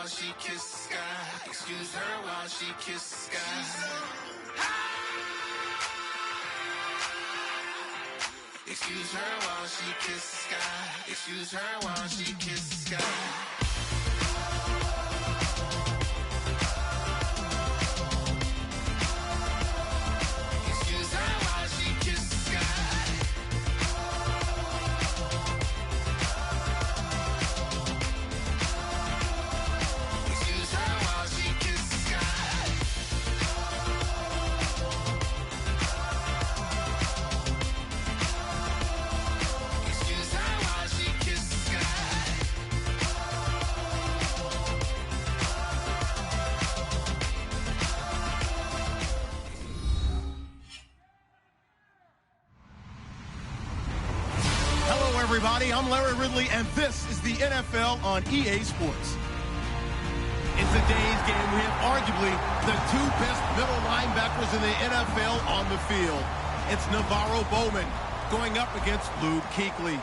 while she kisses the sky. Excuse her while she kisses the sky. Excuse her while she kisses the sky. Excuse her while she kisses the sky. Everybody, I'm Larry Ridley, and this is the NFL on EA Sports. In today's game, we have arguably the two best middle linebackers in the NFL on the field. It's Navarro Bowman going up against Luke Kuechly.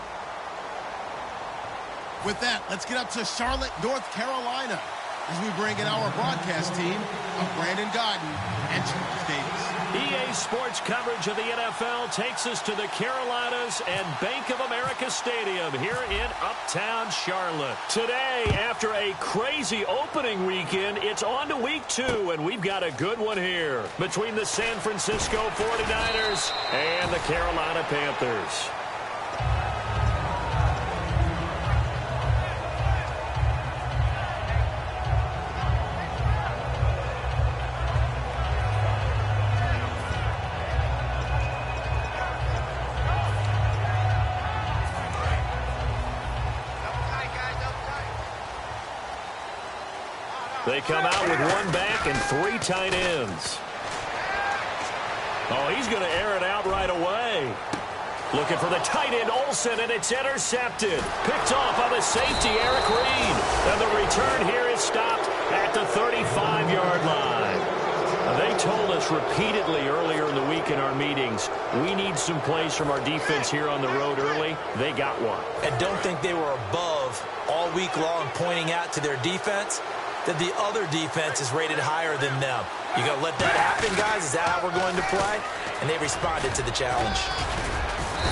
With that, let's get up to Charlotte, North Carolina, as we bring in our broadcast team of Brandon Godden and Charles Davis. EA Sports coverage of the NFL takes us to the Carolinas and Bank of America Stadium here in Uptown Charlotte. Today, after a crazy opening weekend, it's on to week 2, and we've got a good one here between the San Francisco 49ers and the Carolina Panthers. They come out with one back and 3 tight ends. Oh, he's going to air it out right away. Looking for the tight end, Olsen, and it's intercepted. Picked off by the safety, Eric Reed. And the return here is stopped at the 35-yard line. Now, they told us repeatedly earlier in the week in our meetings, we need some plays from our defense here on the road early. They got one. And don't think they were above all week long pointing out to their defense that the other defense is rated higher than them. You going to let that happen, guys? Is that how we're going to play? And they responded to the challenge.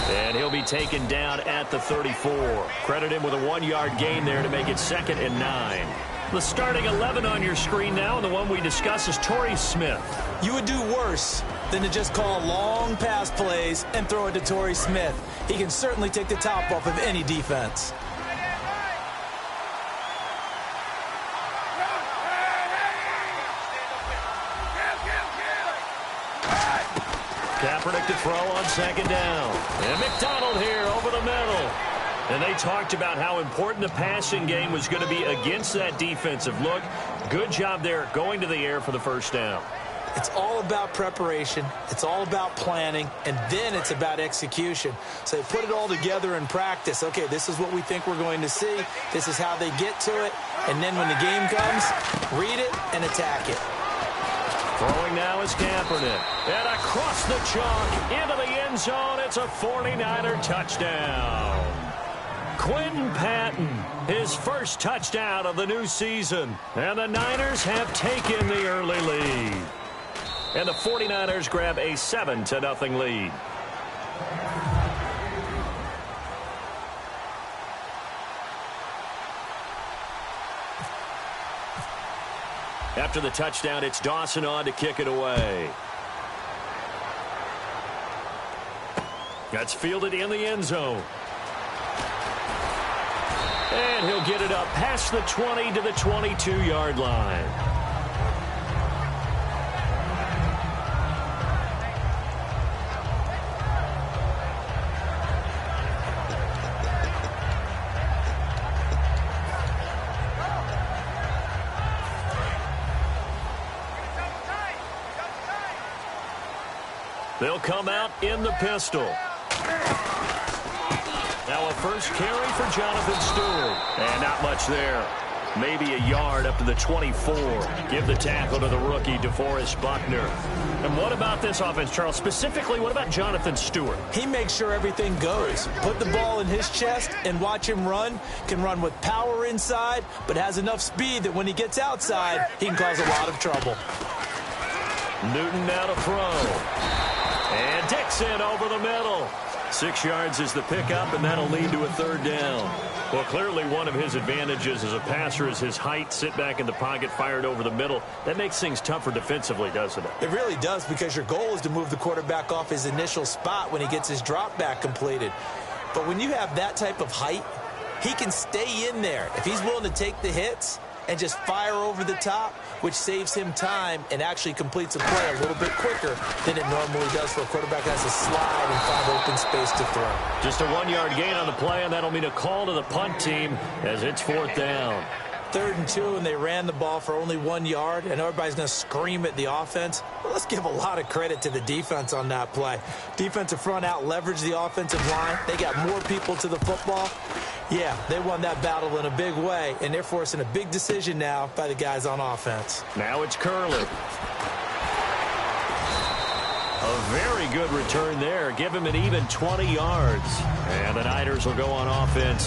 And he'll be taken down at the 34. Credit him with a 1-yard gain there to make it 2nd and 9. The starting 11 on your screen now, and the one we discuss is Torrey Smith. You would do worse than to just call long pass plays and throw it to Torrey Smith. He can certainly take the top off of any defense. Kaepernick to throw on 2nd down. And McDonald here over the middle. And they talked about how important the passing game was going to be against that defensive look. Good job there going to the air for the 1st down. It's all about preparation. It's all about planning. And then it's about execution. So they put it all together in practice. Okay, this is what we think we're going to see. This is how they get to it. And then when the game comes, read it and attack it. Throwing now is Kaepernick. And across the chalk into the end zone. It's a 49er touchdown. Quentin Patton, his first touchdown of the new season. And the Niners have taken the early lead. And the 49ers grab a 7-0 lead. After the touchdown, it's Dawson on to kick it away. That's fielded in the end zone. And he'll get it up past the 20 to the 22-yard line. They'll come out in the pistol. Now a first carry for Jonathan Stewart. And not much there. maybe a yard up to the 24. Give the tackle to the rookie, DeForest Buckner. And what about this offense, Charles? Specifically, what about Jonathan Stewart? He makes sure everything goes. Put the ball in his chest and watch him run. Can run with power inside, but has enough speed that when he gets outside, he can cause a lot of trouble. Newton now to throw. And Dixon over the middle. 6 yards is the pickup, and that'll lead to a third down. Well, clearly one of his advantages as a passer is his height. Sit back in the pocket, fired over the middle. That makes things tougher defensively, doesn't it? It really does, because your goal is to move the quarterback off his initial spot when he gets his drop back completed. But when you have that type of height, he can stay in there. If he's willing to take the hits and just fire over the top, which saves him time and actually completes a play a little bit quicker than it normally does for a quarterback that has to slide and find open space to throw. Just a 1-yard gain on the play, and that'll mean a call to the punt team as it's 4th down. 3rd and 2, and they ran the ball for only 1 yard, and everybody's going to scream at the offense. Well, let's give a lot of credit to the defense on that play. Defensive front out leveraged the offensive line. They got more people to the football. Yeah, they won that battle in a big way, and they're forcing a big decision now by the guys on offense. Now it's Curley. A very good return there. Give him an even 20 yards. And the Niners will go on offense.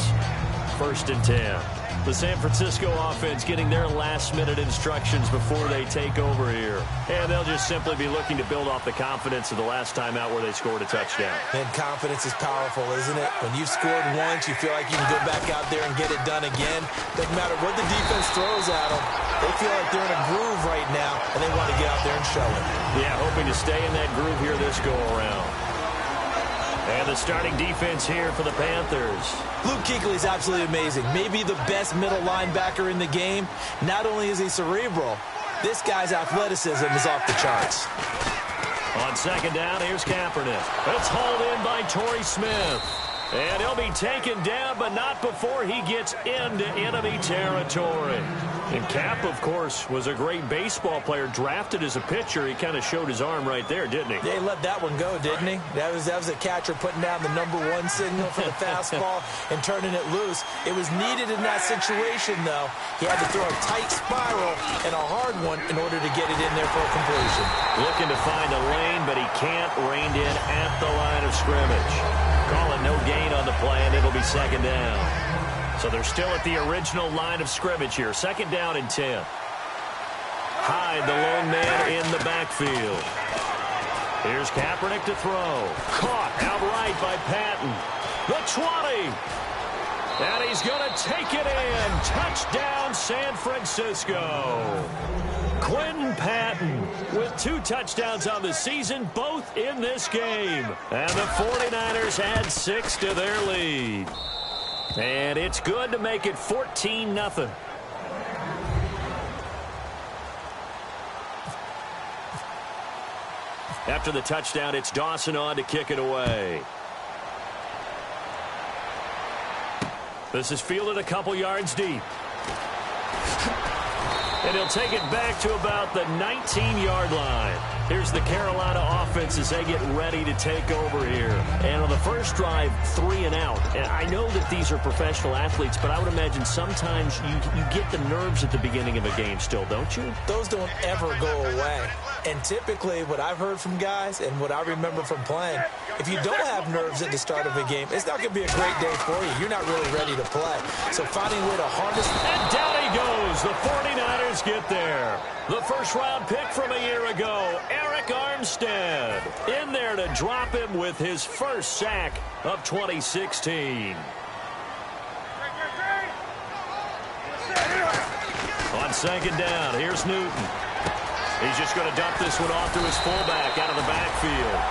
1st and 10. The San Francisco offense getting their last-minute instructions before they take over here. And they'll just simply be looking to build off the confidence of the last time out where they scored a touchdown. And confidence is powerful, isn't it? When you've scored once, you feel like you can go back out there and get it done again. Doesn't matter what the defense throws at them. They feel like they're in a groove right now, and they want to get out there and show it. Yeah, hoping to stay in that groove here this go-around. And the starting defense here for the Panthers. Luke Kuechly is absolutely amazing. Maybe the best middle linebacker in the game. Not only is he cerebral, this guy's athleticism is off the charts. On 2nd down, here's Kaepernick. It's hauled in by Torrey Smith. And he'll be taken down, but not before he gets into enemy territory. And Cap, of course, was a great baseball player, drafted as a pitcher. He kind of showed his arm right there, didn't he? Yeah, he let that one go, didn't he? That was a catcher putting down the #1 signal for the fastball and turning it loose. It was needed in that situation, though. He had to throw a tight spiral and a hard one in order to get it in there for a completion. Looking to find a lane, but he can't. Reined in at the line of scrimmage. Call it no gain on the play, and it'll be 2nd down. So they're still at the original line of scrimmage here. 2nd down and 10. Hyde, the lone man in the backfield. Here's Kaepernick to throw. Caught outright by Patton. The 20. And he's going to take it in. Touchdown, San Francisco. Quentin Patton with 2 touchdowns on the season, both in this game. And the 49ers add 6 to their lead. And it's good to make it 14-0. After the touchdown, it's Dawson on to kick it away. This is fielded a couple yards deep. And he'll take it back to about the 19-yard line. Here's the Carolina offense as they get ready to take over here. And on the first drive, 3 and out. And I know that these are professional athletes, but I would imagine sometimes you get the nerves at the beginning of a game still, don't you? Those don't ever go away. And typically what I've heard from guys and what I remember from playing, if you don't have nerves at the start of a game, it's not going to be a great day for you. You're not really ready to play. So finding a way to harness. And down he goes. The 49ers get there. The first-round pick from a year ago, Eric Armstead, in there to drop him with his first sack of 2016. On 2nd down, here's Newton. He's just going to dump this one off to his fullback out of the backfield.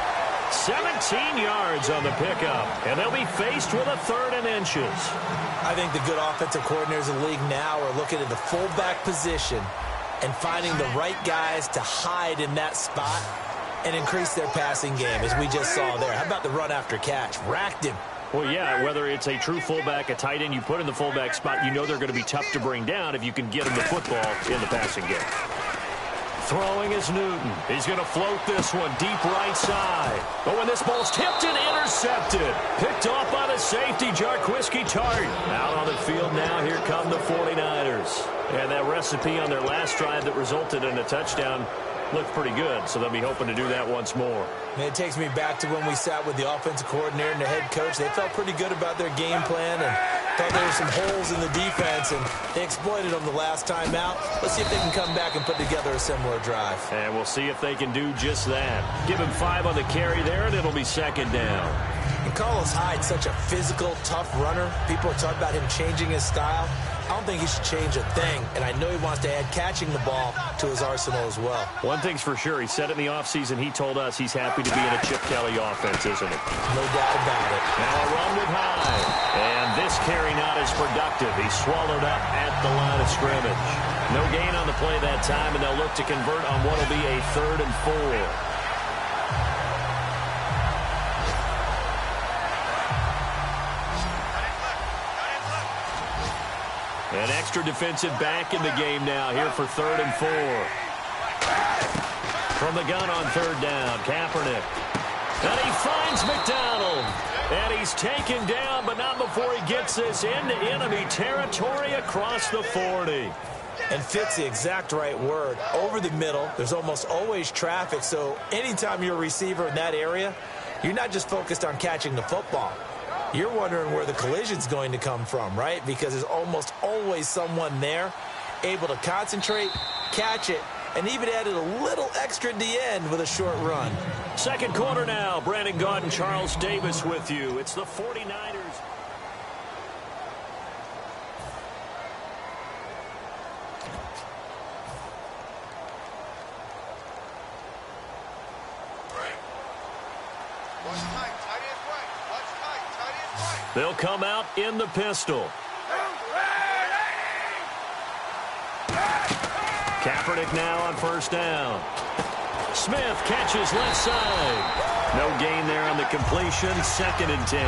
17 yards on the pickup, and they'll be faced with a 3rd and inches. I think the good offensive coordinators in the league now are looking at the fullback position and finding the right guys to hide in that spot and increase their passing game, as we just saw there. How about the run after catch? Racked him. Well, yeah, whether it's a true fullback, a tight end you put in the fullback spot, you know they're going to be tough to bring down if you can get them the football in the passing game. Throwing is Newton. He's going to float this one deep right side. Oh, and this ball's tipped and intercepted. Picked off by the safety, Jarquiski Tart. Out on the field now, here come the 49ers. And that recipe on their last drive that resulted in a touchdown looked pretty good, so they'll be hoping to do that once more. Man, it takes me back to when we sat with the offensive coordinator and the head coach. They felt pretty good about their game plan and thought there were some holes in the defense, and they exploited them the last time out. Let's see if they can come back and put together a similar drive. And we'll see if they can do just that. Give him 5 on the carry there, and it'll be second down. And Carlos Hyde's such a physical, tough runner. People are talking about him changing his style. I don't think he should change a thing, and I know he wants to add catching the ball to his arsenal as well. One thing's for sure, he said in the offseason he told us he's happy to be in a Chip Kelly offense, isn't he? No doubt about it. Now a run with Hyde, and this carry not as productive. He's swallowed up at the line of scrimmage. No gain on the play that time, and they'll look to convert on what will be a 3rd and 4. An extra defensive back in the game now here for 3rd and 4. From the gun on 3rd down, Kaepernick. And he finds McDonald. And he's taken down, but not before he gets this into enemy territory across the 40. And fits the exact right word. Over the middle, there's almost always traffic, so anytime you're a receiver in that area, you're not just focused on catching the football. You're wondering where the collision's going to come from, right? Because there's almost always someone there able to concentrate, catch it, and even added a little extra at the end with a short run. Second quarter now. Brandon Gaudin, Charles Davis with you. It's the 49ers. They'll come out in the pistol. Kaepernick now on 1st down. Smith catches left side. No gain there on the completion. 2nd and 10.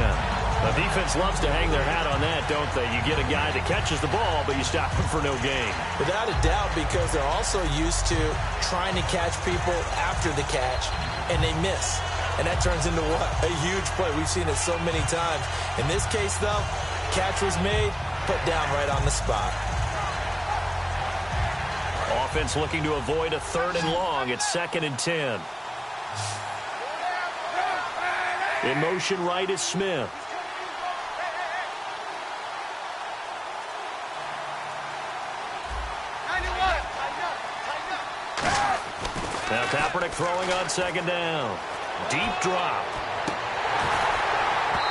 The defense loves to hang their hat on that, don't they? You get a guy that catches the ball, but you stop him for no gain. Without a doubt, because they're also used to trying to catch people after the catch, and they miss. And that turns into what? A huge play. We've seen it so many times. In this case, though, catch was made, put down right on the spot. Offense looking to avoid a 3rd and long. It's 2nd and 10. In motion right is Smith. Now Kaepernick throwing on 2nd down. Deep drop.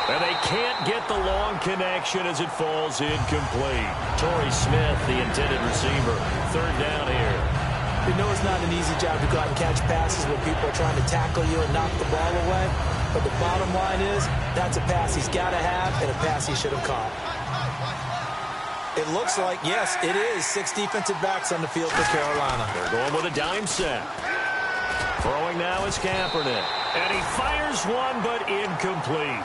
And they can't get the long connection as it falls incomplete. Torrey Smith, the intended receiver. 3rd down here. You know it's not an easy job to go out and catch passes when people are trying to tackle you and knock the ball away. But the bottom line is, that's a pass he's got to have and a pass he should have caught. It looks like, yes, it is 6 defensive backs on the field for Carolina. They're going with a dime set. Throwing now is Kaepernick. And he fires one, but incomplete.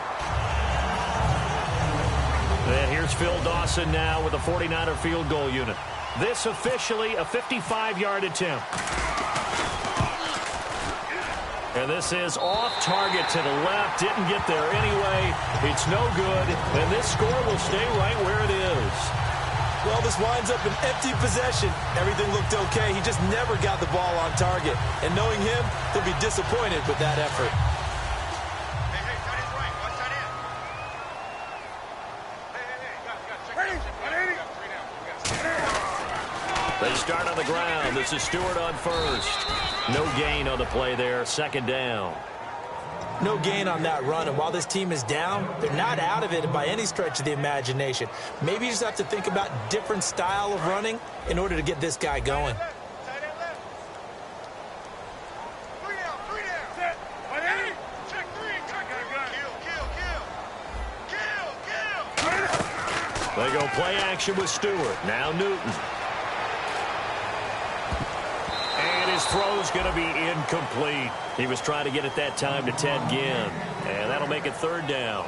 And here's Phil Dawson now with a 49er field goal unit. This officially a 55-yard attempt. And this is off target to the left. Didn't get there anyway. It's no good. And this score will stay right where it is. Well, this winds up an empty possession. Everything looked okay. He just never got the ball on target. And knowing him, he'll be disappointed with that effort. They start on the ground. This is Stewart on 1st. No gain on the play there. 2nd down. No gain on that run, and while this team is down, they're not out of it by any stretch of the imagination. Maybe you just have to think about different style of running in order to get this guy going. They go play action with Stewart. Now Newton. And his throw's going to be incomplete. He was trying to get it that time to Ted Ginn. And that'll make it 3rd down.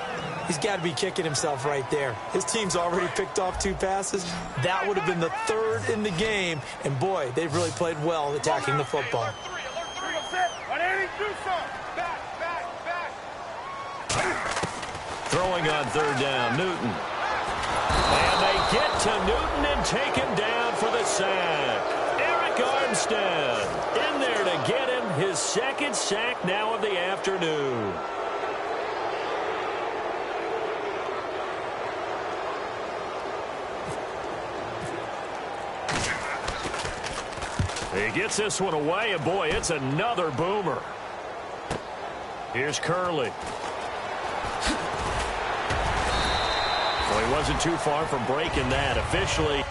He's got to be kicking himself right there. His team's already picked off 2 passes. That would have been the 3rd in the game. And, boy, they've really played well attacking the football. Throwing on 3rd down, Newton. And they get to Newton and take him down for the sack. Eric Armstead in there to get him his 2nd sack now of the afternoon. He gets this one away, and boy, it's another boomer. Here's Curley. Well, he wasn't too far from breaking that officially.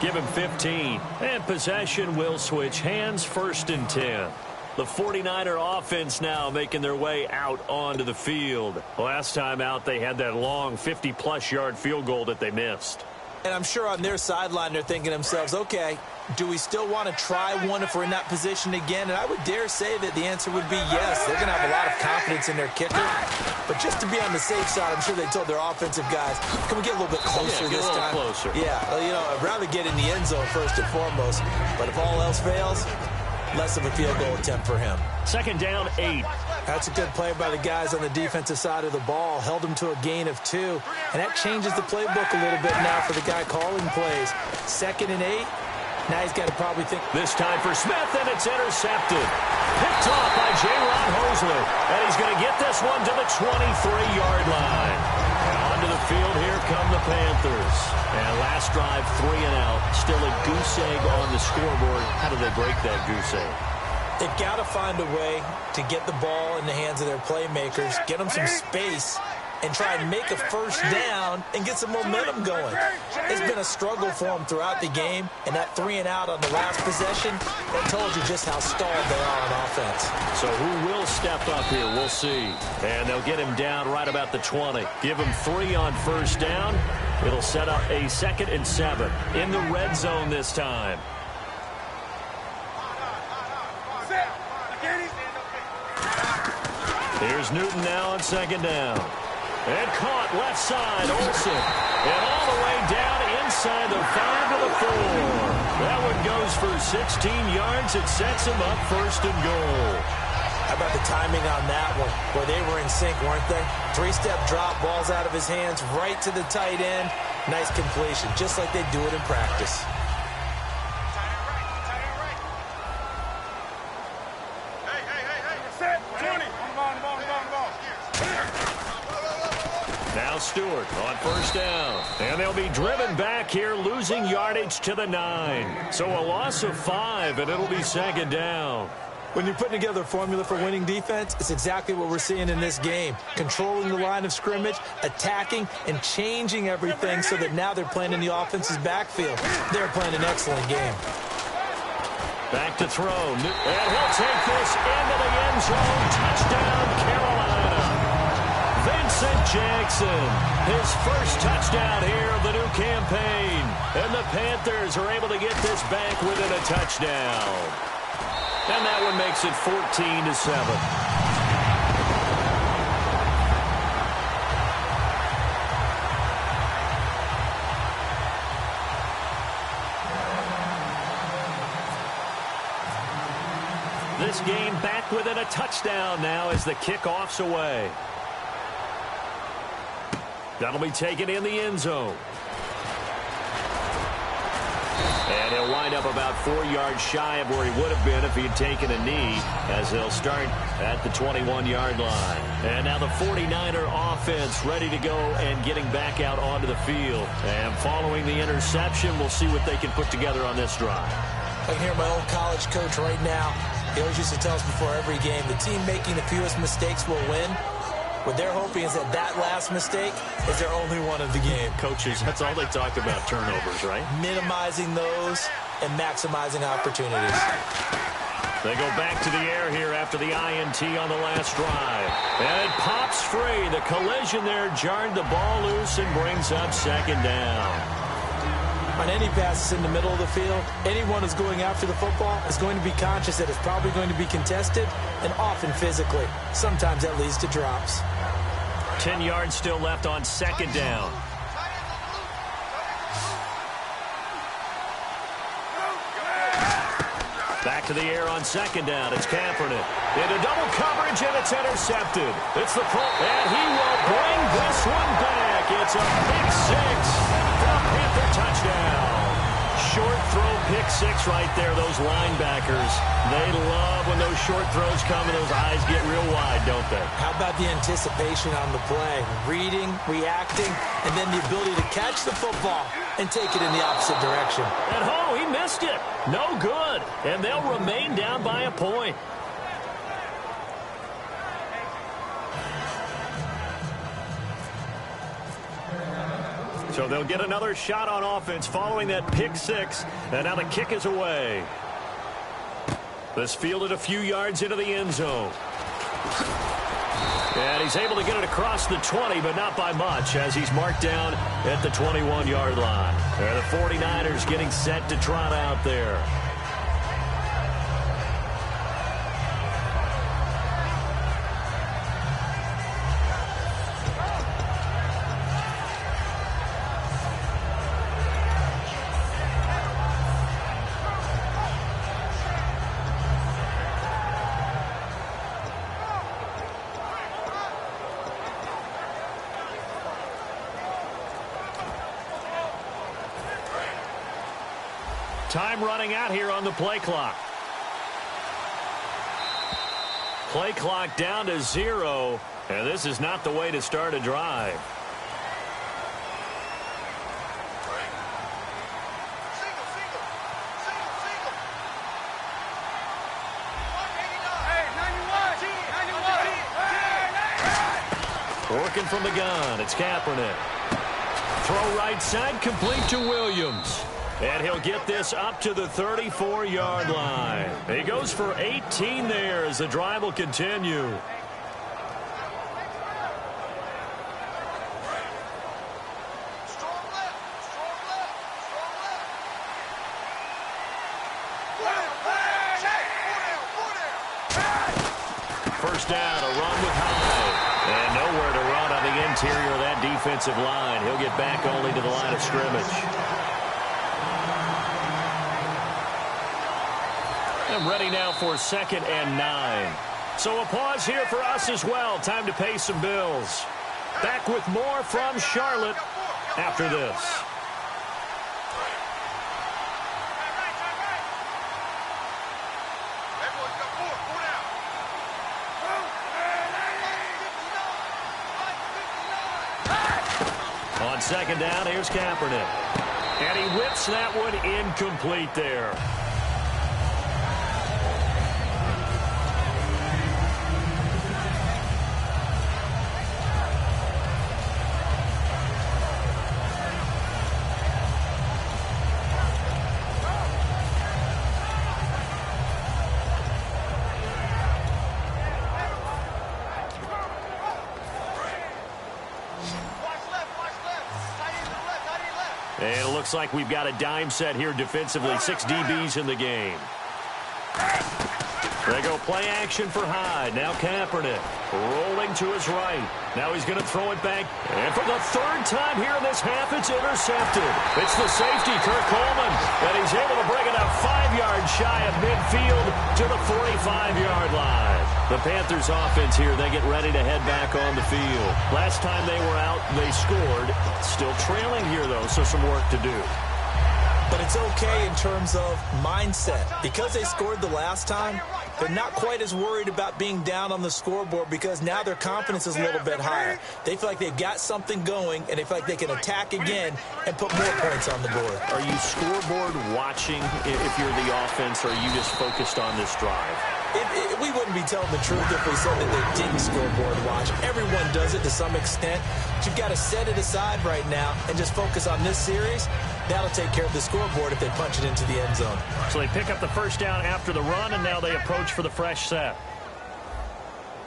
Give him 15. And possession will switch hands, 1st and 10. The 49er offense now making their way out onto the field. Last time out, they had that long 50-plus yard field goal that they missed. And I'm sure on their sideline they're thinking to themselves, okay, do we still want to try one if we're in that position again? And I would dare say that the answer would be yes. They're going to have a lot of confidence in their kicker. But just to be on the safe side, I'm sure they told their offensive guys, can we get a little bit closer this time? Closer. Yeah, well, you know, I'd rather get in the end zone first and foremost. But if all else fails, less of a field goal attempt for him. 2nd down, 8. That's a good play by the guys on the defensive side of the ball. Held him to a gain of 2. And that changes the playbook a little bit now for the guy calling plays. 2nd and 8. Now he's got to probably think. This time for Smith, and it's intercepted. Picked off by J-Ron Hosley. And he's going to get this one to the 23-yard line. And onto the field, here come the Panthers. And last drive, 3 and out. Still a goose egg on the scoreboard. How do they break that goose egg? They've got to find a way to get the ball in the hands of their playmakers, get them some space, and try and make a 1st down and get some momentum going. It's been a struggle for them throughout the game, and that 3 and out on the last possession, that told you just how stalled they are on offense. So who will step up here? We'll see. And they'll get him down right about the 20. Give him 3 on 1st down. It'll set up a 2nd and 7 in the red zone this time. Here's Newton now on 2nd down. And caught left side, Olsen. And all the way down inside the 5 to the 4. That one goes for 16 yards. It sets him up 1st and goal. How about the timing on that one? Boy, they were in sync, weren't they? 3-step drop, balls out of his hands, right to the tight end. Nice completion, just like they do it in practice. Now Stewart on 1st down. And they'll be driven back here, losing yardage to the 9. So a loss of 5, and it'll be 2nd down. When you're putting together a formula for winning defense, it's exactly what we're seeing in this game. Controlling the line of scrimmage, attacking, and changing everything so that now they're playing in the offense's backfield. They're playing an excellent game. Back to throw. And he'll take this into the end zone. Touchdown, Carolina. Vincent Jackson, his first touchdown here of the new campaign. And the Panthers are able to get this back within a touchdown. And that one makes it 14-7. This game back within a touchdown now as the kickoff's away. That'll be taken in the end zone. And he'll wind up about 4 yards shy of where he would have been if he had taken a knee, as they'll start at the 21-yard line. And now the 49er offense ready to go and getting back out onto the field. And following the interception, we'll see what they can put together on this drive. I can hear my old college coach right now. He always used to tell us before every game, the team making the fewest mistakes will win. What they're hoping is that last mistake is their only one of the game. Coaches, that's all they talk about, turnovers, right? Minimizing those and maximizing opportunities. They go back to the air here after the INT on the last drive. And it pops free. The collision there jarred the ball loose and brings up second down. On any passes in the middle of the field, anyone who's going after the football is going to be conscious that it's probably going to be contested and often physically. Sometimes that leads to drops. 10 yards still left on second down. Back to the air on second down. It's Kaepernick. Into double coverage, and it's intercepted. It's the punt, and he will bring this one back. It's a pick six. The Panther touchdown. Short throw pick six right there. Those linebackers, they love when those short throws come and those eyes get real wide, don't they? How about the anticipation on the play? Reading, reacting, and then the ability to catch the football and take it in the opposite direction. And he missed it. No good. And they'll remain down by a point. So they'll get another shot on offense following that pick six. And now the kick is away. This fielded a few yards into the end zone. And he's able to get it across the 20, but not by much, as he's marked down at the 21-yard line. And the 49ers getting set to trot out there. Time running out here on the play clock. Play clock down to 0, and this is not the way to start a drive. Working from the gun, it's Kaepernick. Throw right side, complete to Williams. And he'll get this up to the 34-yard line. He goes for 18 there as the drive will continue. First down, a run with Hyde. And nowhere to run on the interior of that defensive line. He'll get back only to the line of scrimmage. And ready now for 2nd and 9. So a pause here for us as well. Time to pay some bills. Back with more from Charlotte after this. On 2nd down, here's Kaepernick. And he whips that one incomplete there. And it looks like we've got a dime set here defensively. 6 DBs in the game. They go play action for Hyde. Now Kaepernick rolling to his right. Now he's going to throw it back. And for the 3rd time here in this half, it's intercepted. It's the safety, Kirk Coleman. And he's able to bring it up 5 yards shy of midfield to the 45-yard line. The Panthers offense here, they get ready to head back on the field. Last time they were out, they scored. Still trailing here, though, so some work to do. But it's okay in terms of mindset. Because they scored the last time, they're not quite as worried about being down on the scoreboard because now their confidence is a little bit higher. They feel like they've got something going, and they feel like they can attack again and put more points on the board. Are you scoreboard watching if you're the offense, or are you just focused on this drive? We wouldn't be telling the truth if we said that they didn't scoreboard watch. Everyone does it to some extent. But you've got to set it aside right now and just focus on this series. That'll take care of the scoreboard if they punch it into the end zone. So they pick up the first down after the run, and now they approach for the fresh set.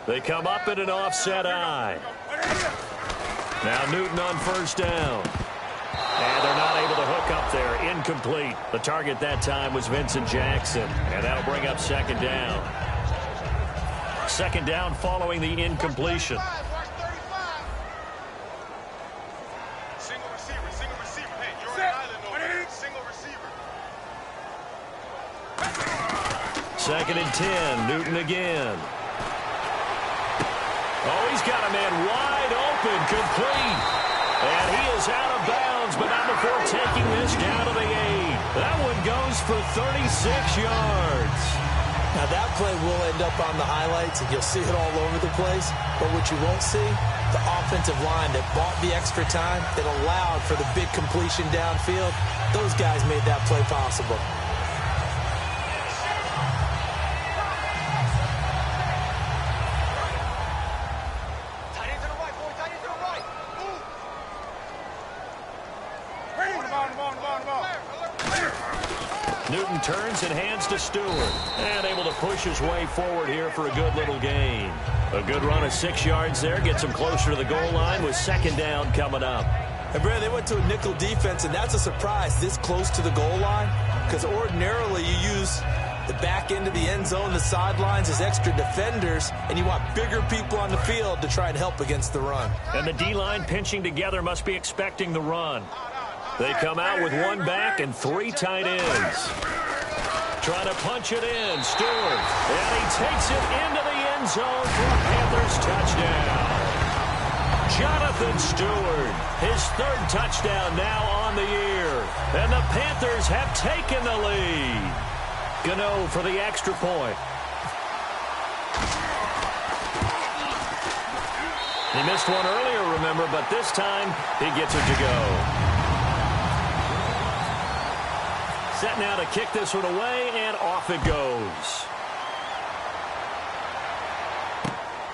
They come up in an offset eye. Now Newton on first down. And they're not able to hook up there. Incomplete. The target that time was Vincent Jackson. And that'll bring up second down. Second down following the incompletion. Single receiver. Hey, you're on an island over there. Single receiver. Second and 10. Newton again. Oh, he's got a man wide open. Complete. And he is out of bounds, but not before taking this down to the 8. That one goes for 36 yards. Now, that play will end up on the highlights, and you'll see it all over the place. But what you won't see, the offensive line that bought the extra time, that allowed for the big completion downfield, those guys made that play possible. Newton turns and hands to Stewart. And able to push his way forward here for a good little gain. A good run of 6 yards there. Gets him closer to the goal line with second down coming up. And, Brad, they went to a nickel defense, and that's a surprise this close to the goal line. Because ordinarily you use the back end of the end zone, the sidelines as extra defenders, and you want bigger people on the field to try and help against the run. And the D-line pinching together must be expecting the run. They come out with one back and 3 tight ends. Trying to punch it in. Stewart. And he takes it into the end zone for a Panthers touchdown. Jonathan Stewart. His 3rd touchdown now on the year. And the Panthers have taken the lead. Gano for the extra point. He missed one earlier, remember, but this time he gets it to go. Set now to kick this one away, and off it goes.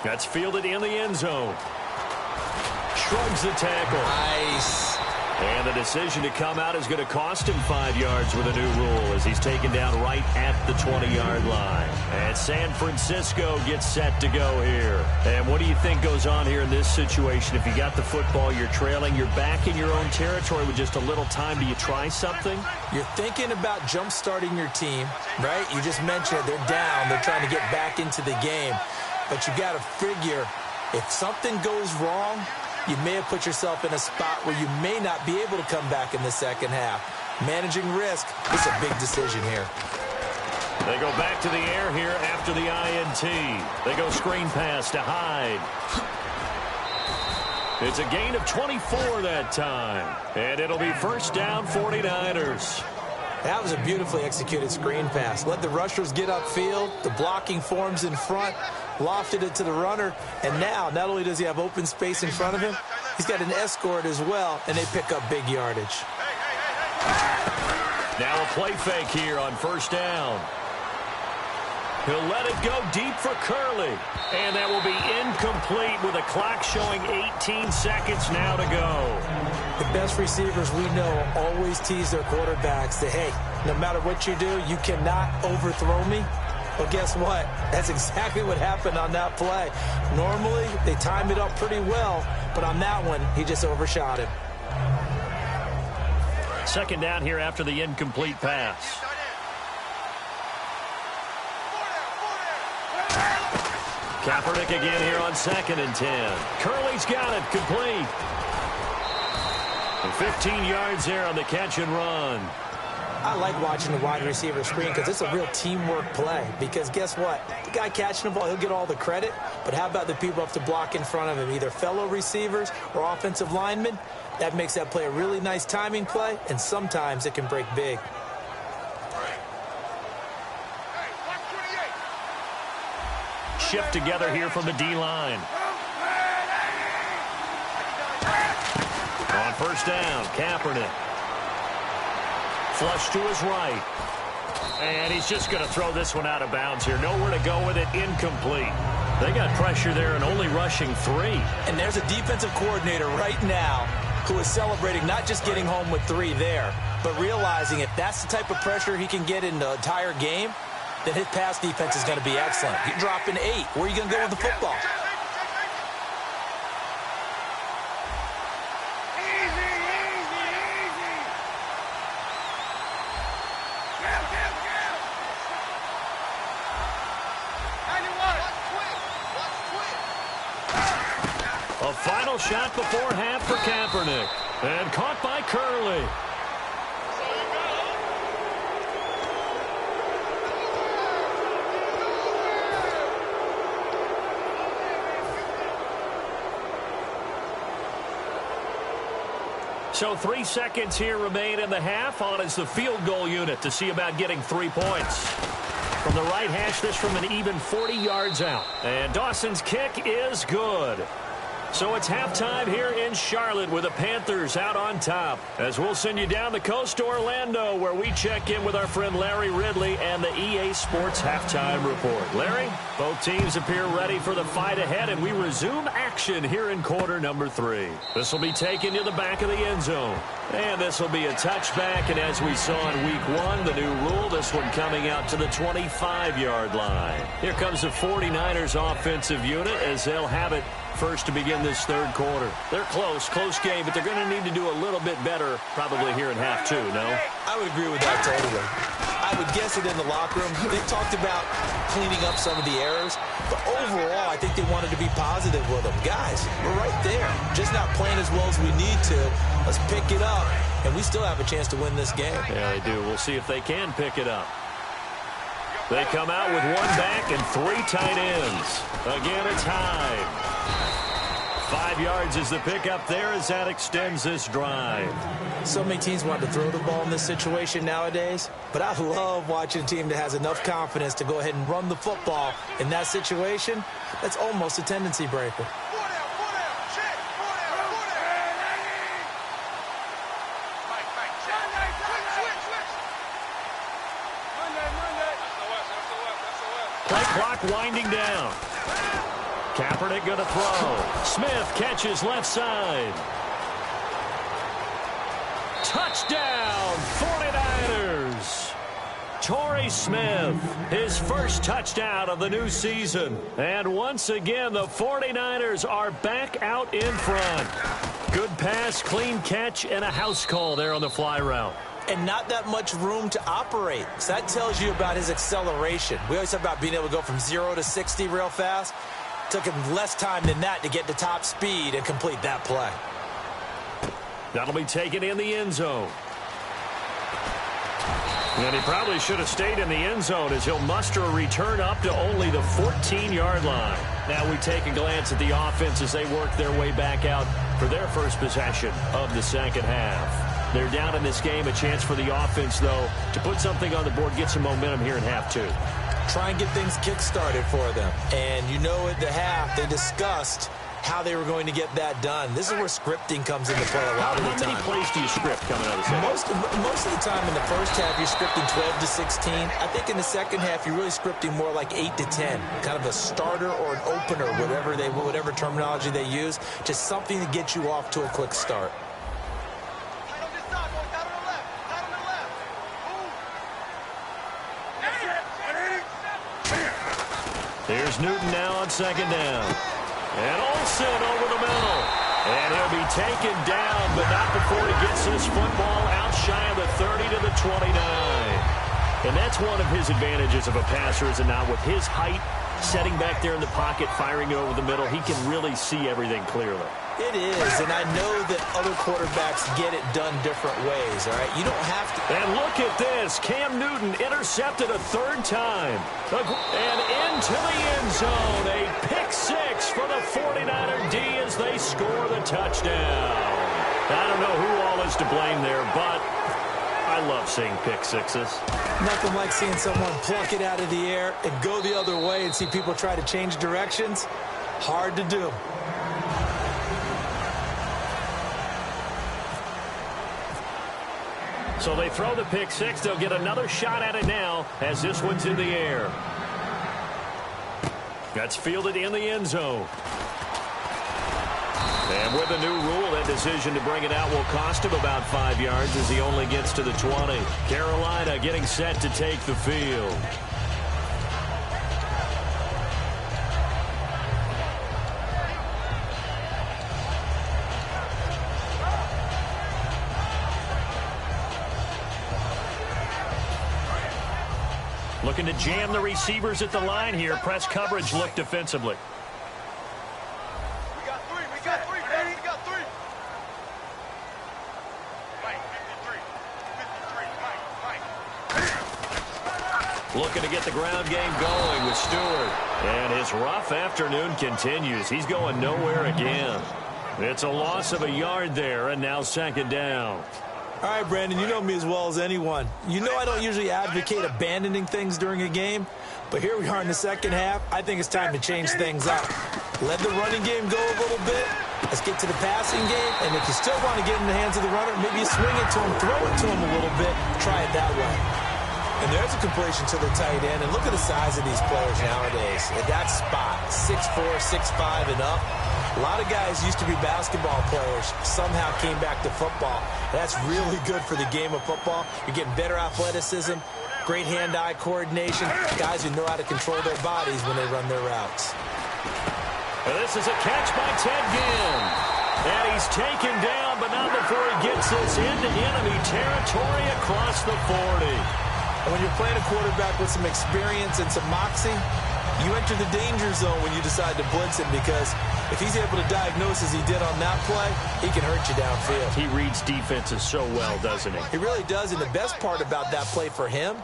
That's fielded in the end zone. Shrugs the tackle. Nice. And the decision to come out is going to cost him 5 yards with a new rule as he's taken down right at the 20-yard line. And San Francisco gets set to go here. And what do you think goes on here in this situation? If you got the football, you're trailing, you're back in your own territory with just a little time. Do you try something? You're thinking about jump-starting your team, right? You just mentioned it. They're down. They're trying to get back into the game. But you got to figure if something goes wrong, you may have put yourself in a spot where you may not be able to come back in the second half. Managing risk is a big decision here. They go back to the air here after the INT. They go screen pass to Hyde. It's a gain of 24 that time. And it'll be first down 49ers. That was a beautifully executed screen pass. Let the rushers get upfield. The blocking forms in front. Lofted it to the runner. And now, not only does he have open space in front of him, he's got an escort as well, and they pick up big yardage. Now a play fake here on first down. He'll let it go deep for Curley. And that will be incomplete with a clock showing 18 seconds now to go. The best receivers we know always tease their quarterbacks that, hey, no matter what you do, you cannot overthrow me. Well, guess what? That's exactly what happened on that play. Normally, they time it up pretty well, but on that one, he just overshot him. Second down here after the incomplete pass. Kaepernick again here on 2nd and 10. Curley's got it, complete. And 15 yards there on the catch and run. I like watching the wide receiver screen because it's a real teamwork play. Because guess what? The guy catching the ball, he'll get all the credit. But how about the people up to block in front of him, either fellow receivers or offensive linemen? That makes that play a really nice timing play, and sometimes it can break big. Shift together here from the D-line. On first down, Kaepernick. Flush to his right. And he's just going to throw this one out of bounds here. Nowhere to go with it. Incomplete. They got pressure there and only rushing 3. And there's a defensive coordinator right now who is celebrating not just getting home with 3 there, but realizing if that's the type of pressure he can get in the entire game, then his pass defense is going to be excellent. You're dropping 8. Where are you going to go with the football? A final shot before half for Kaepernick. And caught by Curley. So 3 seconds here remain in the half. On is the field goal unit to see about getting 3 points. From the right hash, this from an even 40 yards out. And Dawson's kick is good. So it's halftime here in Charlotte with the Panthers out on top. As we'll send you down the coast to Orlando, where we check in with our friend Larry Ridley and the EA Sports Halftime Report. Larry, both teams appear ready for the fight ahead, and we resume action here in quarter number 3. This will be taken to the back of the end zone. And this will be a touchback, and as we saw in week 1, the new rule, this one coming out to the 25-yard line. Here comes the 49ers offensive unit as they'll have it first to begin this third quarter. They're close game, but they're going to need to do a little bit better probably here in half 2, no? I would agree with that totally. I would guess it in the locker room. They talked about cleaning up some of the errors, but overall, I think they wanted to be positive with them. Guys, we're right there. Just not playing as well as we need to. Let's pick it up, and we still have a chance to win this game. Yeah, they do. We'll see if they can pick it up. They come out with 1 back and 3 tight ends. Again, it's Hyde. 5 yards is the pickup there as that extends this drive. So many teams want to throw the ball in this situation nowadays, but I love watching a team that has enough confidence to go ahead and run the football in that situation. That's almost a tendency breaker. Play clock winding down. Kaepernick going to throw. Smith catches left side. Touchdown, 49ers. Torrey Smith, his first touchdown of the new season. And once again, the 49ers are back out in front. Good pass, clean catch, and a house call there on the fly route. And not that much room to operate. So that tells you about his acceleration. We always talk about being able to go from 0 to 60 real fast. Took him less time than that to get to top speed and complete that play. That'll be taken in the end zone. And he probably should have stayed in the end zone as he'll muster a return up to only the 14-yard line. Now we take a glance at the offense as they work their way back out for their first possession of the second half. They're down in this game. A chance for the offense, though, to put something on the board, get some momentum here in half 2. Try and get things kick-started for them. And you know at the half, they discussed how they were going to get that done. This is where scripting comes into play a lot of the time. How many plays do you script coming out of the second? Most of the time in the first half, you're scripting 12 to 16. I think in the second half, you're really scripting more like 8 to 10. Kind of a starter or an opener, whatever terminology they use. Just something to get you off to a quick start. Here's Newton now on second down. And Olsen over the middle. And he'll be taken down, but not before he gets this football out shy of the 30 to the 29. And that's one of his advantages of a passer, is it not? With his height, setting back there in the pocket, firing it over the middle, he can really see everything clearly. It is, and I know that other quarterbacks get it done different ways, all right? You don't have to. And look at this. Cam Newton intercepted a third time. And into the end zone. A pick six for the 49er D as they score the touchdown. I don't know who all is to blame there, but I love seeing pick sixes. Nothing like seeing someone pluck it out of the air and go the other way and see people try to change directions. Hard to do. So they throw the pick six. They'll get another shot at it now as this one's in the air. That's fielded in the end zone. And with the new rule, that decision to bring it out will cost him about 5 yards as he only gets to the 20. Carolina getting set to take the field. Looking to jam the receivers at the line here. Press coverage look defensively. We got three, Danny. We got three. Mike, 53, Mike. Looking to get the ground game going with Stewart. And his rough afternoon continues. He's going nowhere again. It's a loss of a yard there, and now second down. All right, Brandon, you know me as well as anyone. You know I don't usually advocate abandoning things during a game, but here we are in the second half. I think it's time to change things up. Let the running game go a little bit. Let's get to the passing game, and if you still want to get in the hands of the runner, maybe you swing it to him, throw it to him a little bit, try it that way. And there's a completion to the tight end, and look at the size of these players nowadays. At that spot, 6'4", 6'5", and up. A lot of guys used to be basketball players, somehow came back to football. That's really good for the game of football. You're getting better athleticism, great hand-eye coordination, guys who know how to control their bodies when they run their routes. And this is a catch by Ted Ginn. And he's taken down, but not before he gets this into enemy territory across the 40. And when you're playing a quarterback with some experience and some moxie, you enter the danger zone when you decide to blitz him, because if he's able to diagnose as he did on that play, he can hurt you downfield. He reads defenses so well, doesn't he? He really does, and the best part about that play for him,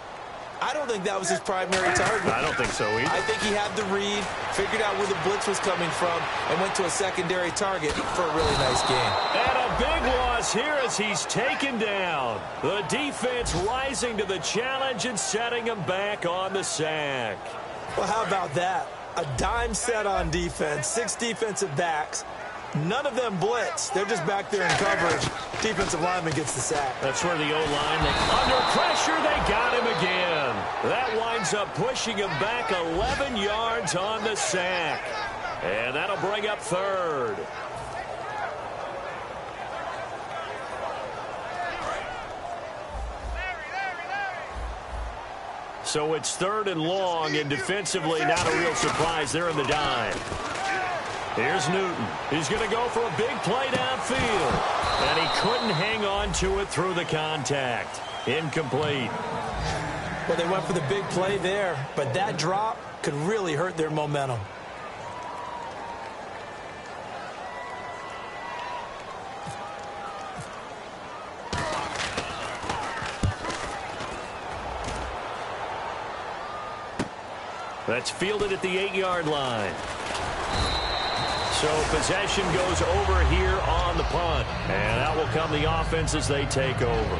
I don't think that was his primary target. I don't think so either. I think he had the read, figured out where the blitz was coming from, and went to a secondary target for a really nice game. And a big loss here as he's taken down. The defense rising to the challenge and setting him back on the sack. Well, how about that? A dime set on defense, 6 defensive backs. None of them blitz. They're just back there in coverage. Defensive lineman gets the sack. That's where the O-line, under pressure, they got him again. That winds up pushing him back 11 yards on the sack. And that'll bring up third. So it's third and long, and defensively not a real surprise. They're in the dime. Here's Newton. He's going to go for a big play downfield. And he couldn't hang on to it through the contact. Incomplete. Well, they went for the big play there, but that drop could really hurt their momentum. That's fielded at the 8-yard line. So possession goes over here on the punt. And out will come the offense as they take over.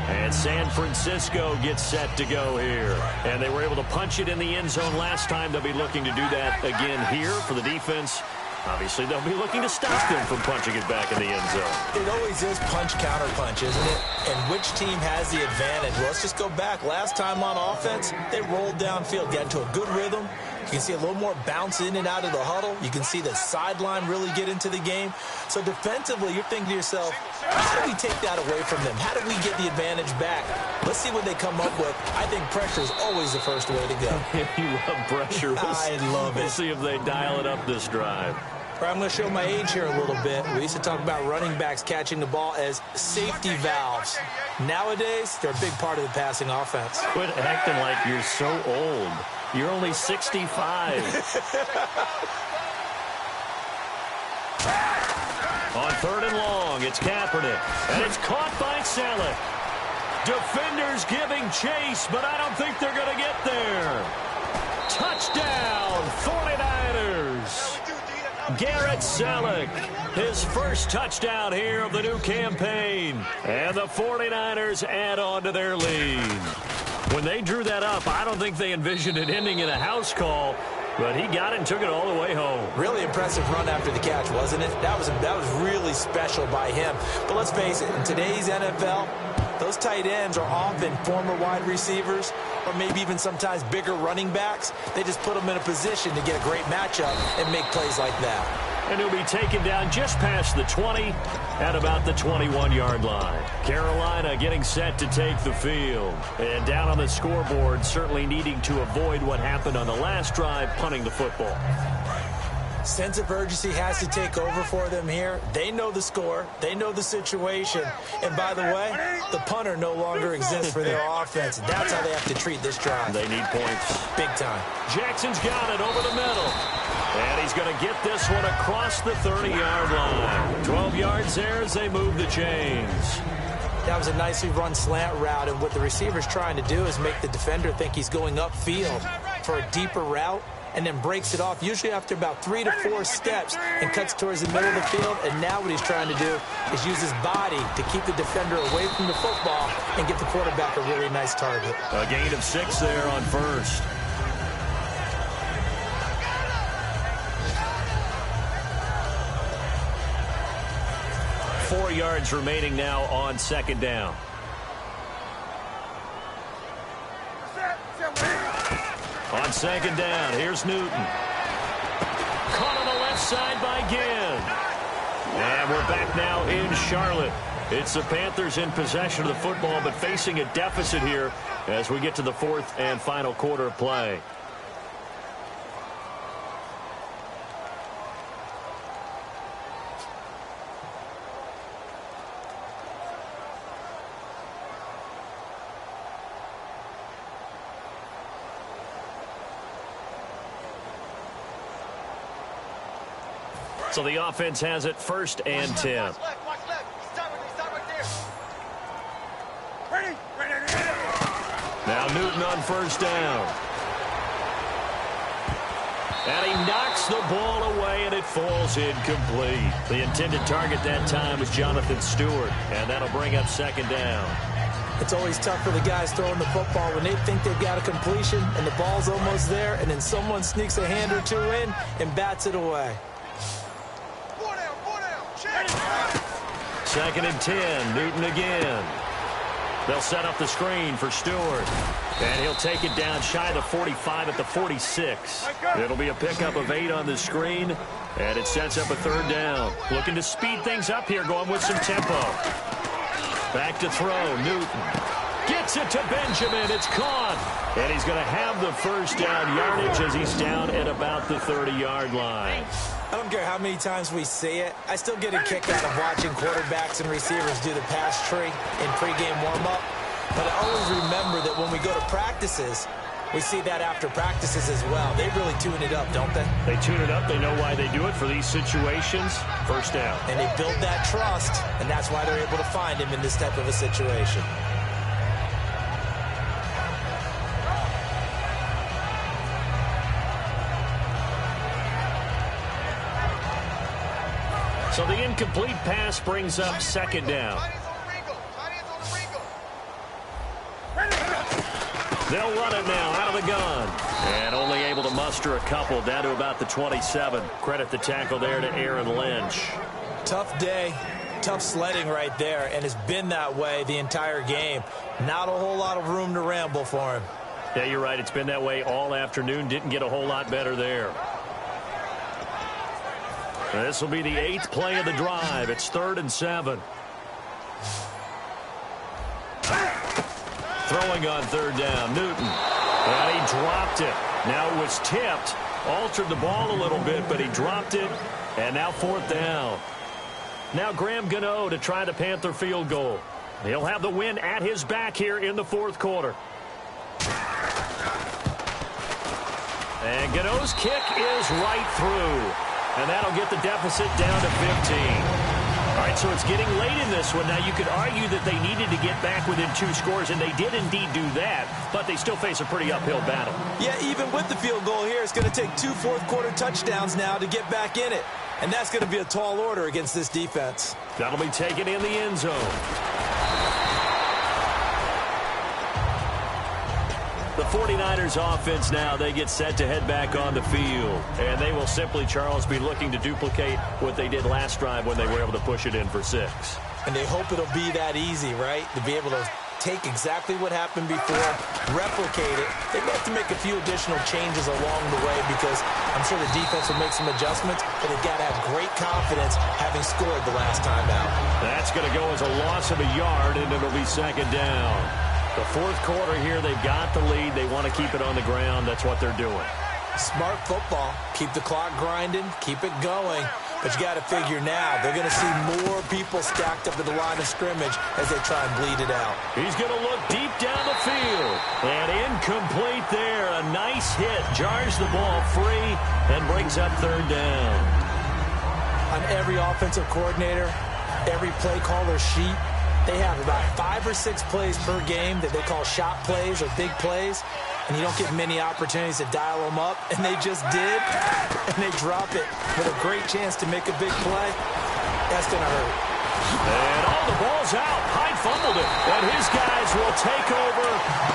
And San Francisco gets set to go here. And they were able to punch it in the end zone last time. They'll be looking to do that again here for the defense. Obviously, they'll be looking to stop them from punching it back in the end zone. It always is punch-counter-punch, isn't it? And which team has the advantage? Well, let's just go back. Last time on offense, they rolled downfield, got into a good rhythm. You can see a little more bounce in and out of the huddle. You can see the sideline really get into the game. So defensively, you're thinking to yourself, how do we take that away from them? How do we get the advantage back? Let's see what they come up with. I think pressure is always the first way to go. You love pressure. I love it. We'll see if they dial it up this drive. I'm going to show my age here a little bit. We used to talk about running backs catching the ball as safety valves. Nowadays, they're a big part of the passing offense. Quit acting like you're so old. You're only 65. On 3rd and long, it's Kaepernick. And it's caught by Selleck. Defenders giving chase, but I don't think they're going to get there. Touchdown, 49ers. Garrett Selleck, his first touchdown here of the new campaign. And the 49ers add on to their lead. When they drew that up, I don't think they envisioned it ending in a house call, but he got it and took it all the way home. Really impressive run after the catch, wasn't it? That was really special by him. But let's face it, in today's NFL, those tight ends are often former wide receivers or maybe even sometimes bigger running backs. They just put them in a position to get a great matchup and make plays like that. And he'll be taken down just past the 20 at about the 21-yard line. Carolina getting set to take the field. And down on the scoreboard, certainly needing to avoid what happened on the last drive, punting the football. Sense of urgency has to take over for them here. They know the score. They know the situation. And by the way, the punter no longer exists for their offense. That's how they have to treat this drive. They need points. Big time. Jackson's got it over the middle. And he's going to get this one across the 30-yard line. 12 yards there as they move the chains. That was a nicely run slant route, and what the receiver's trying to do is make the defender think he's going upfield for a deeper route, and then breaks it off, usually after about 3 to 4 steps, and cuts towards the middle of the field. And now what he's trying to do is use his body to keep the defender away from the football and get the quarterback a really nice target. A gain of 6 there on first. Four yards remaining now on second down. On second down, here's Newton. Caught on the left side by Ginn. And we're back now in Charlotte. It's the Panthers in possession of the football, but facing a deficit here as we get to the fourth and final quarter of play. So the offense has it 1st and 10. Now Newton on 1st down. And he knocks the ball away, and it falls incomplete. The intended target that time was Jonathan Stewart, and that'll bring up 2nd down. It's always tough for the guys throwing the football when they think they've got a completion and the ball's almost there, and then someone sneaks a hand or two in and bats it away. 2nd and 10, Newton again. They'll set up the screen for Stewart. And he'll take it down shy of the 45 at the 46. It'll be a pickup of 8 on the screen, and it sets up a 3rd down. Looking to speed things up here, going with some tempo. Back to throw, Newton. Gets it to Benjamin, it's caught. And he's going to have the 1st down yardage as he's down at about the 30-yard line. I don't care how many times we see it. I still get a kick out of watching quarterbacks and receivers do the pass tree in pregame warm-up. But I always remember that when we go to practices, we see that after practices as well. They really tune it up, don't they? They tune it up. They know why they do it for these situations. 1st down. And they build that trust, and that's why they're able to find him in this type of a situation. So the incomplete pass brings up 2nd down. They'll run it now out of the gun. And only able to muster a couple down to about the 27. Credit the tackle there to Aaron Lynch. Tough day, tough sledding right there, and it's been that way the entire game. Not a whole lot of room to ramble for him. Yeah, you're right. It's been that way all afternoon. Didn't get a whole lot better there. This will be the 8th play of the drive. It's 3rd and 7. Throwing on 3rd down, Newton. And he dropped it. Now it was tipped. Altered the ball a little bit, but he dropped it. And now 4th down. Now Graham Gano to try the Panther field goal. He'll have the win at his back here in the 4th quarter. And Gano's kick is right through. And that'll get the deficit down to 15. All right, so it's getting late in this one. Now, you could argue that they needed to get back within 2 scores, and they did indeed do that, but they still face a pretty uphill battle. Yeah, even with the field goal here, it's going to take 2 fourth-quarter touchdowns now to get back in it, and that's going to be a tall order against this defense. That'll be taken in the end zone. The 49ers offense now, they get set to head back on the field. And they will simply, Charles, be looking to duplicate what they did last drive when they were able to push it in for 6. And they hope it'll be that easy, right? To be able to take exactly what happened before, replicate it. They may have to make a few additional changes along the way because I'm sure the defense will make some adjustments, but they've got to have great confidence having scored the last time out. That's going to go as a loss of a yard, and it'll be 2nd down. The 4th quarter here, they've got the lead. They want to keep it on the ground. That's what they're doing. Smart football. Keep the clock grinding. Keep it going. But you got to figure now, they're going to see more people stacked up at the line of scrimmage as they try and bleed it out. He's going to look deep down the field. And incomplete there. A nice hit. Jars the ball free and brings up 3rd down. On every offensive coordinator, every play caller sheet, they have about 5 or 6 plays per game that they call shot plays or big plays, and you don't get many opportunities to dial them up, and they just did, and they drop it with a great chance to make a big play. That's going to hurt. And all the ball's out. Hyde fumbled it, and his guys will take over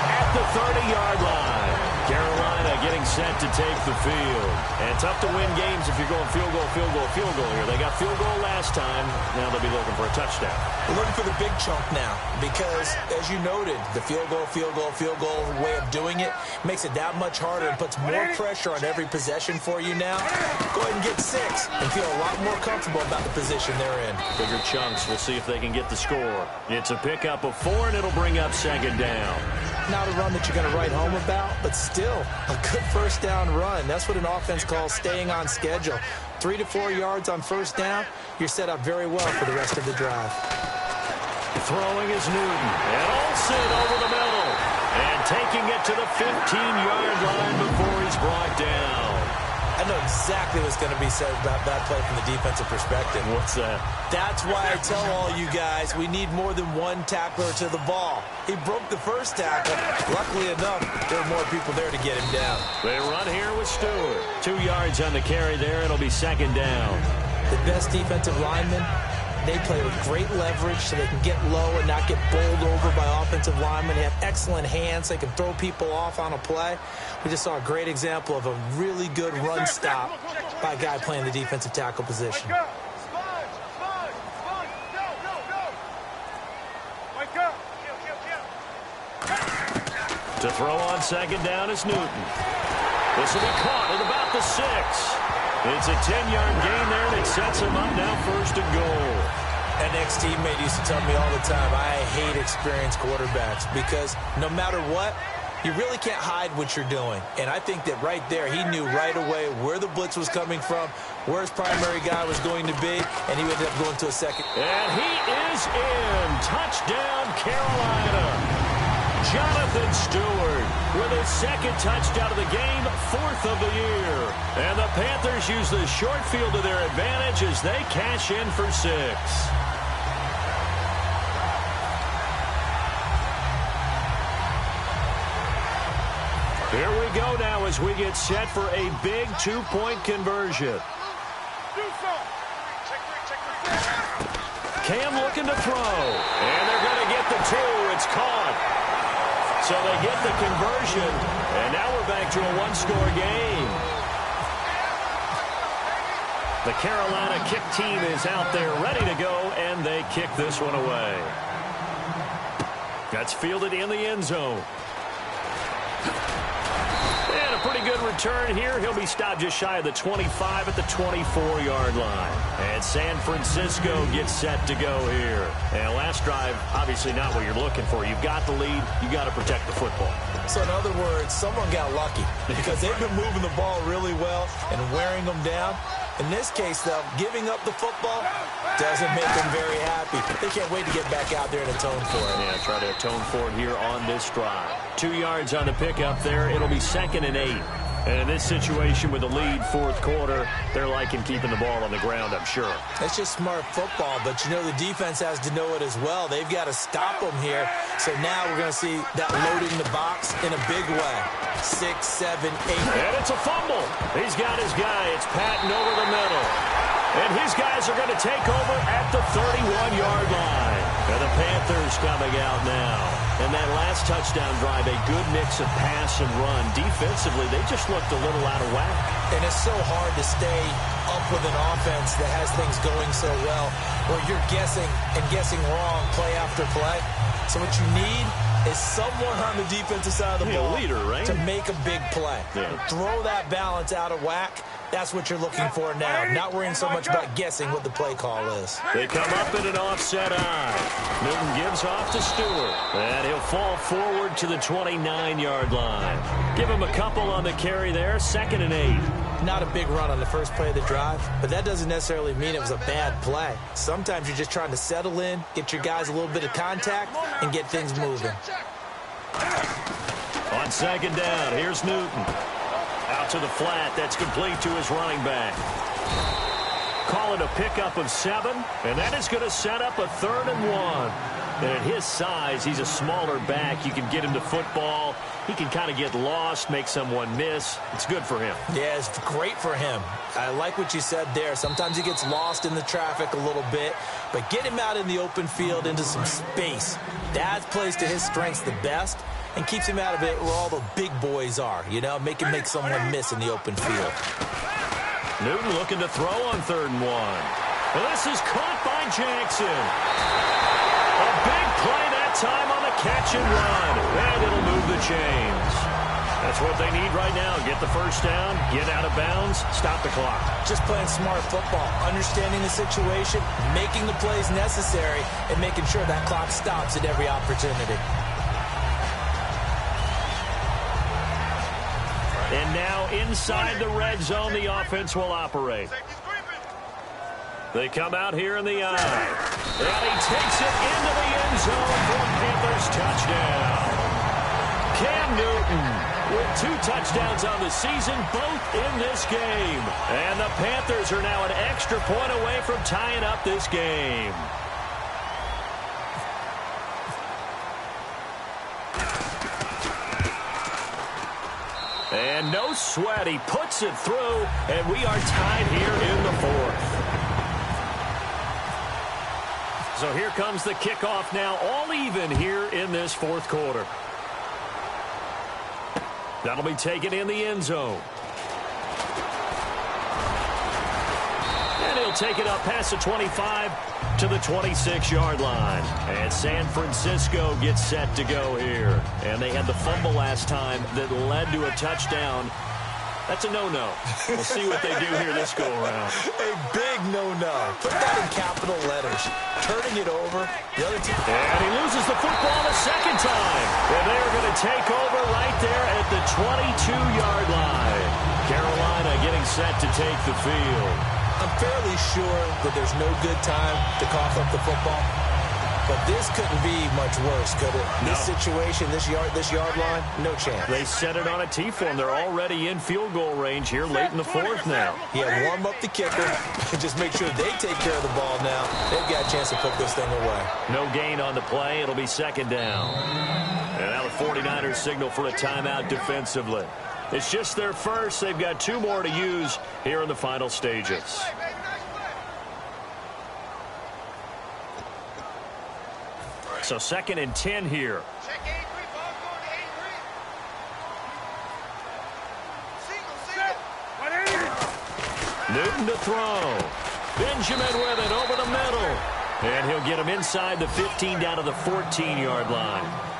at the 30-yard line. Carolina getting set to take the field. And tough to win games if you're going field goal, field goal, field goal here. They got field goal last time. Now they'll be looking for a touchdown. We're looking for the big chunk now because, as you noted, the field goal way of doing it makes it that much harder and puts more pressure on every possession for you now. Go ahead and get 6 and feel a lot more comfortable about the position they're in. Bigger chunks. We'll see if they can get the score. It's a pickup of 4, and it'll bring up 2nd down. Not a run that you're going to write home about, but still a good 1st down run. That's what an offense calls staying on schedule. 3 to 4 yards on 1st down, you're set up very well for the rest of the drive. Throwing is Newton, and Olsen over the middle, and taking it to the 15-yard line before he's brought down. I know exactly what's going to be said about that play from the defensive perspective. What's that? That's why I tell all you guys we need more than 1 tackler to the ball. He broke the 1st tackle. Luckily enough, there were more people there to get him down. They run here with Stewart. 2 yards on the carry there. It'll be 2nd down. The best defensive linemen, they play with great leverage so they can get low and not get bowled over by offensive linemen. They have excellent hands. They can throw people off on a play. We just saw a great example of a really good run stop by a guy playing the defensive tackle position. To throw on 2nd down is Newton. This will be caught at about the 6. It's a 10-yard gain there, and it sets him up now 1st and goal. An ex-teammate used to tell me all the time, I hate experienced quarterbacks because no matter what, you really can't hide what you're doing. And I think that right there, he knew right away where the blitz was coming from, where his primary guy was going to be, and he ended up going to a 2nd. And he is in. Touchdown, Carolina. Jonathan Stewart with his 2nd touchdown of the game, 4th of the year. And the Panthers use the short field to their advantage as they cash in for 6. Here we go now as we get set for a big 2-point conversion. Cam looking to throw, and they're going to get the 2. It's caught. So they get the conversion, and now we're back to a 1-score game. The Carolina kick team is out there ready to go, and they kick this one away. That's fielded in the end zone. And a pretty good return here. He'll be stopped just shy of the 25 at the 24-yard line. And San Francisco gets set to go here. And last drive, obviously not what you're looking for. You've got the lead. You got to protect the football. So in other words, someone got lucky because they've been moving the ball really well and wearing them down. In this case, though, giving up the football doesn't make them very happy. They can't wait to get back out there and atone for it. Yeah, try to atone for it here on this drive. 2 yards on the pickup there. It'll be 2nd and 8. And in this situation with the lead fourth quarter, they're liking keeping the ball on the ground, I'm sure. It's just smart football, but you know the defense has to know it as well. They've got to stop them here. So now we're going to see that loading the box in a big way. 6, 7, 8. And it's a fumble. He's got his guy. It's Patton over the middle. And his guys are going to take over at the 31-yard line. And the Panthers coming out now. And that last touchdown drive, a good mix of pass and run. Defensively, they just looked a little out of whack. And it's so hard to stay up with an offense that has things going so well, where you're guessing and guessing wrong play after play. So what you need is someone on the defensive side of the ball, leader, right? to make a big play. Yeah. Throw that balance out of whack. That's what you're looking for now. Not worrying so much about guessing what the play call is. They come up in an offset eye. Newton gives off to Stewart. And he'll fall forward to the 29-yard line. Give him a couple on the carry there. 2nd and 8. Not a big run on the first play of the drive, but that doesn't necessarily mean it was a bad play. Sometimes you're just trying to settle in, get your guys a little bit of contact, and get things moving. On 2nd down, here's Newton. Out to the flat. That's complete to his running back. Call it a pickup of 7, and that is going to set up a 3rd and 1. And at his size, he's a smaller back. You can get him to football. He can kind of get lost, make someone miss. It's good for him. Yeah, it's great for him. I like what you said there. Sometimes he gets lost in the traffic a little bit, but get him out in the open field into some space. That plays to his strengths the best and keeps him out of it where all the big boys are, you know, make someone miss in the open field. Newton looking to throw on 3rd and 1. Well, this is caught by Jackson. A big play that time on the catch and run. And it'll move the chains. That's what they need right now. Get the first down, get out of bounds, stop the clock. Just playing smart football, understanding the situation, making the plays necessary, and making sure that clock stops at every opportunity. And now inside the red zone, the offense will operate. They come out here in the eye. And he takes it into the end zone for a Panthers touchdown. Cam Newton with 2 touchdowns on the season, both in this game. And the Panthers are now an extra point away from tying up this game. And no sweat, he puts it through, and we are tied here in the 4th. So here comes the kickoff now, all even here in this 4th quarter. That'll be taken in the end zone. And he'll take it up past the 25 to the 26-yard line. And San Francisco gets set to go here. And they had the fumble last time that led to a touchdown. That's a no-no. We'll see what they do here this go-around. A big no-no. Put that in capital letters. Turning it over. The other team. And he loses the football the second time. And they're going to take over right there at the 22-yard line. Carolina getting set to take the field. I'm fairly sure that there's no good time to cough up the football. But this couldn't be much worse, could it? No. This situation, this yard line, no chance. They set it on a T-form. They're already in field goal range here late in the 4th now. Yeah, warm up the kicker. Just make sure they take care of the ball now. They've got a chance to put this thing away. No gain on the play. It'll be 2nd down. And now the 49ers signal for a timeout defensively. It's just their first. They've got 2 more to use here in the final stages. So 2nd and 10 here. Check 83, ball going to 83. Single. Newton to throw. Benjamin with it over the middle. And he'll get him inside the 15 down to the 14-yard line.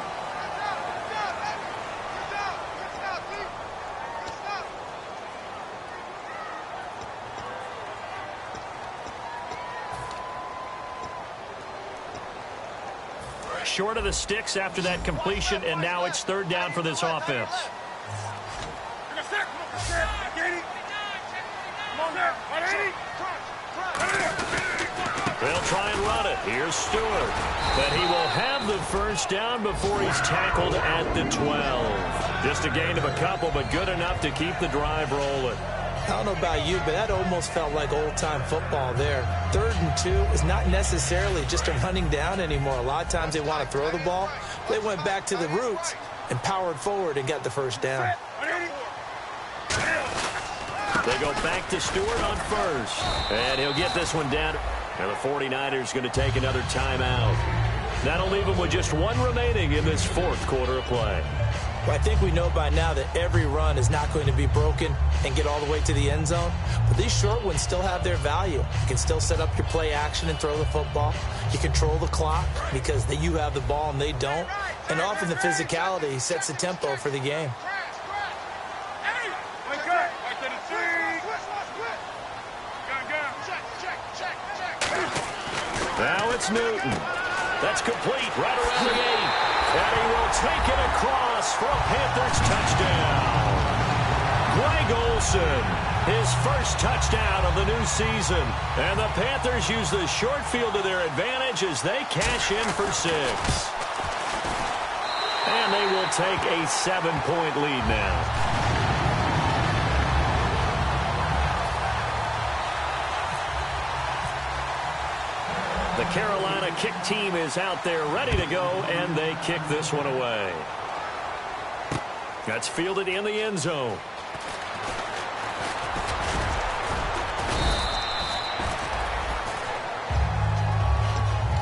Short of the sticks after that completion, and now it's 3rd down for this offense. Come on there. They'll try and run it. Here's Stewart. But he will have the first down before he's tackled at the 12. Just a gain of a couple, but good enough to keep the drive rolling. I don't know about you, but that almost felt like old-time football there. 3rd and 2 is not necessarily just a running down anymore. A lot of times they want to throw the ball. They went back to the roots and powered forward and got the first down. They go back to Stewart on first. And he'll get this one down. And the 49ers going to take another timeout. That'll leave them with just one remaining in this 4th quarter of play. Well, I think we know by now that every run is not going to be broken and get all the way to the end zone. But these short ones still have their value. You can still set up your play action and throw the football. You control the clock because you have the ball and they don't. And often the physicality sets the tempo for the game. Now it's Newton. That's complete right around the 8. And he will take it across for a Panthers touchdown. Greg Olsen, his first touchdown of the new season. And the Panthers use the short field to their advantage as they cash in for 6. And they will take a 7-point lead now. The Carolina kick team is out there ready to go, and they kick this one away. That's fielded in the end zone.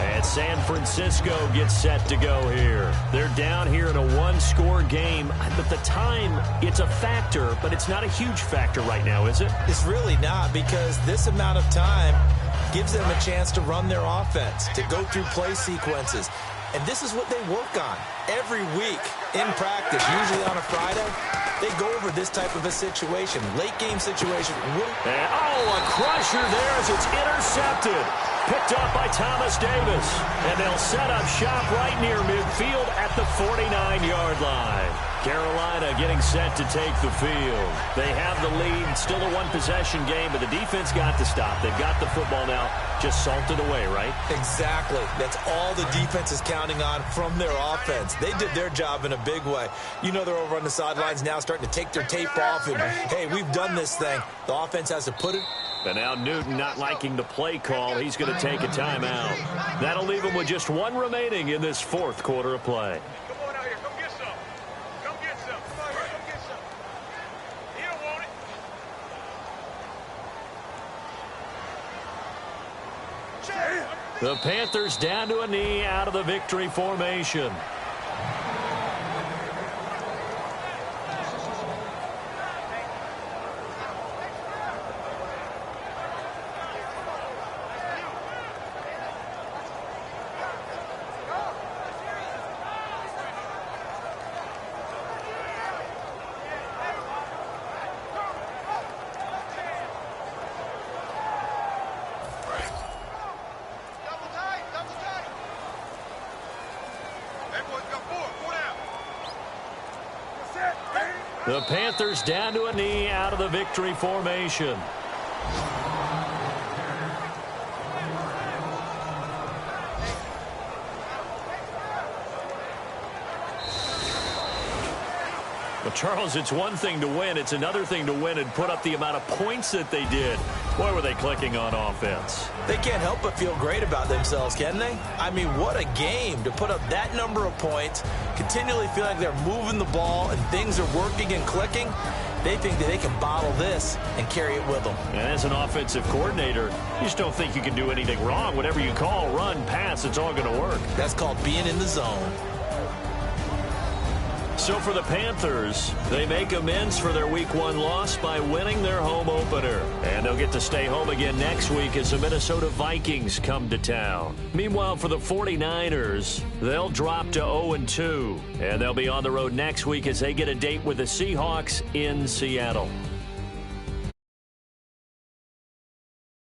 And San Francisco gets set to go here. They're down here in a 1-score game, but the time, it's a factor, but it's not a huge factor right now, is it? It's really not, because this amount of time gives them a chance to run their offense, to go through play sequences. And this is what they work on every week in practice, usually on a Friday. They go over this type of a situation, late game situation. And, a crusher there as it's intercepted. Picked up by Thomas Davis. And they'll set up shop right near midfield at the 49-yard line. Carolina getting set to take the field. They have the lead. It's still a one-possession game, but the defense got to stop. They've got the football now. Just salted away, right? Exactly. That's all the defense is counting on from their offense. They did their job in a big way. You know they're over on the sidelines now starting to take their tape off and, hey, we've done this thing. The offense has to put it. And now Newton not liking the play call. He's going to take a timeout. That'll leave him with just one remaining in this 4th quarter of play. Come on out here. Come get some. Come get some. Come on here. Come get some. He don't want it. The Panthers down to a knee out of the victory formation. The Panthers down to a knee out of the victory formation. Well, Charles, it's one thing to win. It's another thing to win and put up the amount of points that they did. Boy, were they clicking on offense. They can't help but feel great about themselves, can they? I mean, what a game to put up that number of points, continually feel like they're moving the ball and things are working and clicking. They think that they can bottle this and carry it with them. And as an offensive coordinator, you just don't think you can do anything wrong. Whatever you call, run, pass, it's all going to work. That's called being in the zone. So for the Panthers, they make amends for their Week 1 loss by winning their home opener. And they'll get to stay home again next week as the Minnesota Vikings come to town. Meanwhile, for the 49ers, they'll drop to 0-2. And they'll be on the road next week as they get a date with the Seahawks in Seattle.